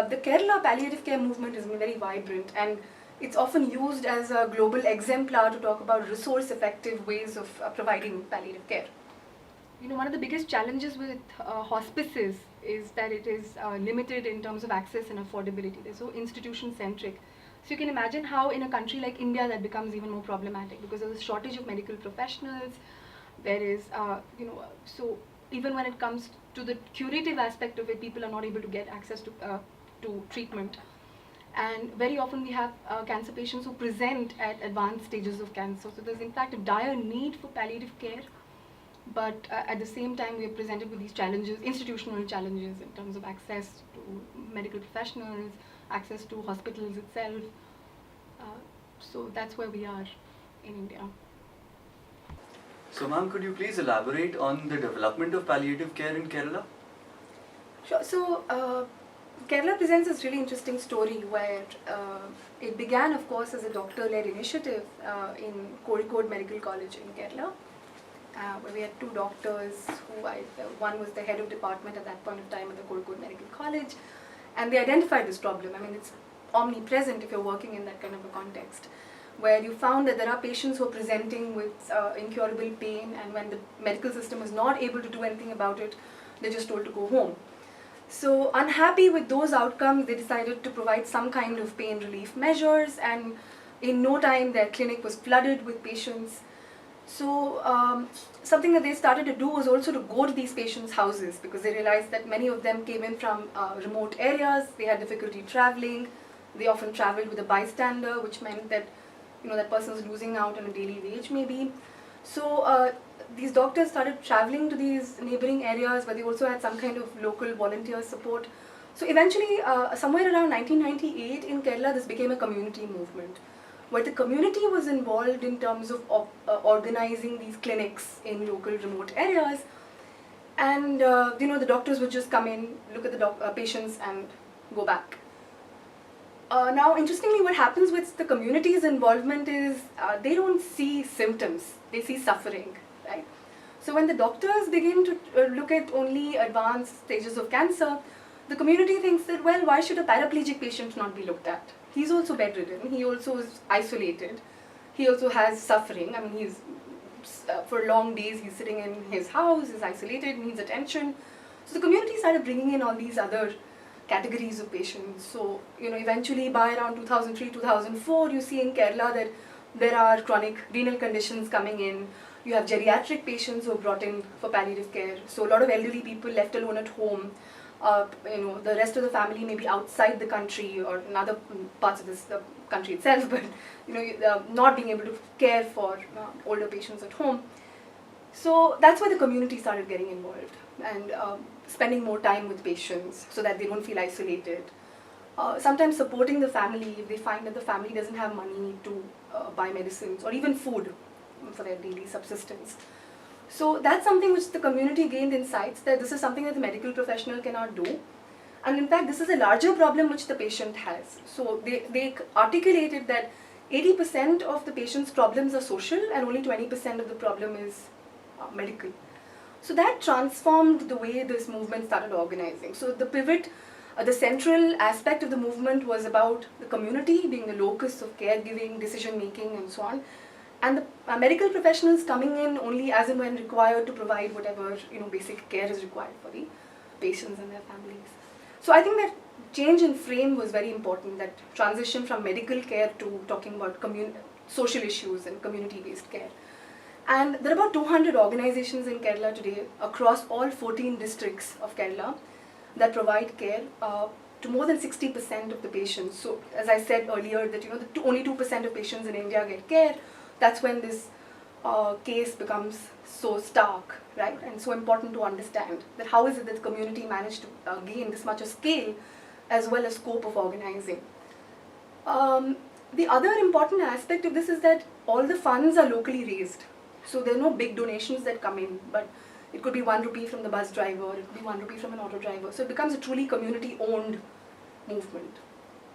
the Kerala palliative care movement is very vibrant, and it's often used as a global exemplar to talk about resource-effective ways of providing palliative care. You know, one of the biggest challenges with hospices is that it is limited in terms of access and affordability. They're so institution-centric. So you can imagine how in a country like India that becomes even more problematic, because there's a shortage of medical professionals. There is, so even when it comes to the curative aspect of it, people are not able to get access to treatment. And very often we have cancer patients who present at advanced stages of cancer. So there's in fact a dire need for palliative care. But at the same time, we are presented with these challenges, institutional challenges in terms of access to medical professionals, access to hospitals itself. So that's where we are in India. So ma'am, could you please elaborate on the development of palliative care in Kerala? Sure. So Kerala presents this really interesting story where it began, of course, as a doctor-led initiative in Kozhikode Medical College in Kerala. Where we had two doctors one was the head of department at that point of time at the Calcutta Medical College, and they identified this problem. I mean, it's omnipresent if you're working in that kind of a context, where you found that there are patients who are presenting with incurable pain, and when the medical system is not able to do anything about it, they're just told to go home. So unhappy with those outcomes, they decided to provide some kind of pain relief measures, and in no time their clinic was flooded with patients. So something that they started to do was also to go to these patients' houses, because they realized that many of them came in from remote areas, they had difficulty traveling, they often traveled with a bystander, which meant that that person was losing out on a daily wage maybe. So these doctors started traveling to these neighboring areas where they also had some kind of local volunteer support. So eventually, somewhere around 1998 in Kerala, this became a community movement, where the community was involved in terms of organizing these clinics in local remote areas. And the doctors would just come in, look at the patients and go back. Now, interestingly, what happens with the community's involvement is they don't see symptoms, they see suffering, right? So when the doctors begin to look at only advanced stages of cancer, the community thinks that, well, why should a paraplegic patient not be looked at? He's also bedridden, he also is isolated, he also has suffering. I mean, for long days he's sitting in his house, he's isolated, needs attention. So the community started bringing in all these other categories of patients. So, eventually by around 2003, 2004, you see in Kerala that there are chronic renal conditions coming in. You have geriatric patients who are brought in for palliative care. So a lot of elderly people left alone at home. The rest of the family may be outside the country or in other parts of the country itself, but not being able to care for older patients at home. So that's why the community started getting involved and spending more time with patients so that they don't feel isolated. Sometimes supporting the family if they find that the family doesn't have money to buy medicines or even food for their daily subsistence. So that's something which the community gained insights that this is something that the medical professional cannot do. And in fact, this is a larger problem which the patient has. So they articulated that 80% of the patient's problems are social and only 20% of the problem is medical. So that transformed the way this movement started organizing. So the pivot, the central aspect of the movement was about the community being the locus of caregiving, decision making and so on. And the medical professionals coming in only as and when required to provide whatever basic care is required for the patients and their families. So I think that change in frame was very important, that transition from medical care to talking about social issues and community-based care. And there are about 200 organizations in Kerala today across all 14 districts of Kerala that provide care to more than 60% of the patients. So as I said earlier that only 2% of patients in India get care. That's when this case becomes so stark, right? And so important to understand that how is it that the community managed to gain this much of scale as well as scope of organizing. The other important aspect of this is that all the funds are locally raised. So there are no big donations that come in, but it could be 1 rupee from the bus driver, it could be 1 rupee from an auto driver. So it becomes a truly community-owned movement.